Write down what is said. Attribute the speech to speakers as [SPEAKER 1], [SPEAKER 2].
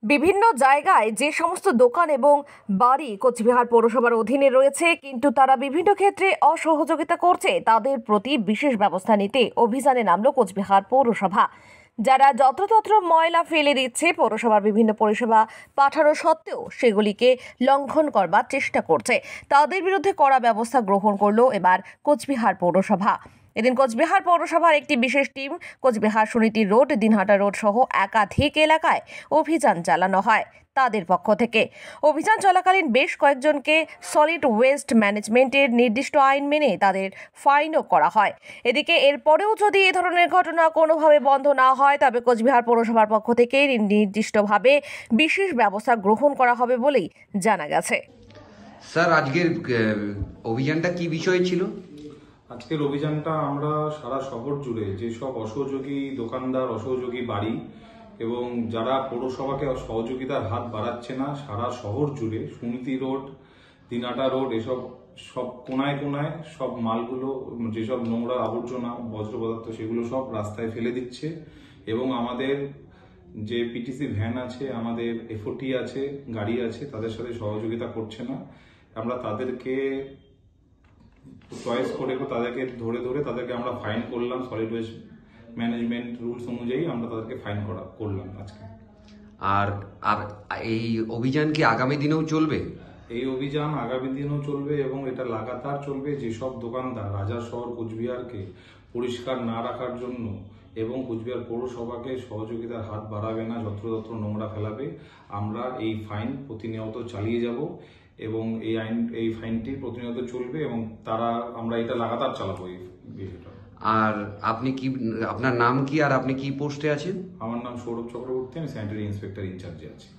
[SPEAKER 1] বিভিন্ন জায়গায় যে সমস্ত দোকান এবং বাড়ি কোচবিহার পৌরসভার অধীনে রয়েছে কিন্তু তারা বিভিন্ন ক্ষেত্রে অসহযোগিতা করছে, তাদের প্রতি বিশেষ ব্যবস্থা নিতে অভিযানে নামলো কোচবিহার পৌরসভা। যারা যত্রতত্র ময়লা ফেলে দিচ্ছে, পৌরসভার বিভিন্ন পরিষেবা পাঠানো সত্ত্বেও সেগুলিকে লঙ্ঘন করবার চেষ্টা করছে, তাদের বিরুদ্ধে কড়া ব্যবস্থা গ্রহণ করলো এবার কোচবিহার পৌরসভা। এদিন কোচবিহার পৌরসভার একটি বিশেষ team Coochbehar Suniti road, Dinhata road সহ একাধিক এলাকায় অভিযান চালানো হয়। তাদের পক্ষ থেকে অভিযান চলাকালীন বেশ কয়েকজনকে সলিড ওয়েস্ট ম্যানেজমেন্টের নির্দিষ্ট আইন মেনে তাদের ফাইনও করা হয়। এদিকে এরপরেও যদি এ ধরনের ঘটনা কোনোভাবে বন্ধ না হয়, তবে কোচবিহার পৌরসভার পক্ষ থেকে নির্দিষ্টভাবে বিশেষ ব্যবস্থা গ্রহণ করা হবে বলেই জানা গেছে।
[SPEAKER 2] স্যার, আজকের অভিযানটা কি বিষয় ছিল?
[SPEAKER 3] আজকের অভিযানটা আমরা সারা শহর জুড়ে যেসব অসহযোগী দোকানদার, অসহযোগী বাড়ি এবং যারা পৌরসভাকে সহযোগিতার হাত বাড়াচ্ছে না, সারা শহর জুড়ে সুনীতি রোড, দিনহাটা রোড, এসব সব কোনায় কোনায় সব মালগুলো, যেসব নোংরা আবর্জনা বজ্র পদার্থ সেগুলো সব রাস্তায় ফেলে দিচ্ছে এবং আমাদের যে পিটিসি ভ্যান আছে, আমাদের এফওটি আছে, গাড়ি আছে, তাদের সাথে সহযোগিতা করছে না। আমরা তাদেরকে চয়েস করে তাদেরকে ধরে তাদেরকে আমরা ফাইন করলাম। সলিড ওয়েস্ট ম্যানেজমেন্ট রুলস অনুযায়ী আমরা তাদেরকে ফাইন করলাম আজকে।
[SPEAKER 2] আর এই অভিযান কি আগামী দিনেও চলবে?
[SPEAKER 3] এই অভিযান আগামী দিনেও চলবে এবং এটা লাগাতার চলবে। যেসব দোকানদার রাজা শহর কোচবিহারকে পরিষ্কার না রাখার জন্য এবং কোচবিহার পৌরসভাকে সহযোগিতার হাত বাড়াবে না, যত্রতত্র নোংরা ফেলাবে, আমরা এই ফাইন প্রতিনিয়ত চালিয়ে যাব এবং এই ফাইনটি প্রতিনিয়ত চলবে এবং আমরা এটা লাগাতার চালাবো এই বিষয়টা।
[SPEAKER 2] আর আপনার নাম কি আর আপনি কি পোস্টে আছেন?
[SPEAKER 3] আমার নাম সৌরভ চক্রবর্তী, আমি স্যানিটারি ইন্সপেক্টর ইনচার্জে আছি।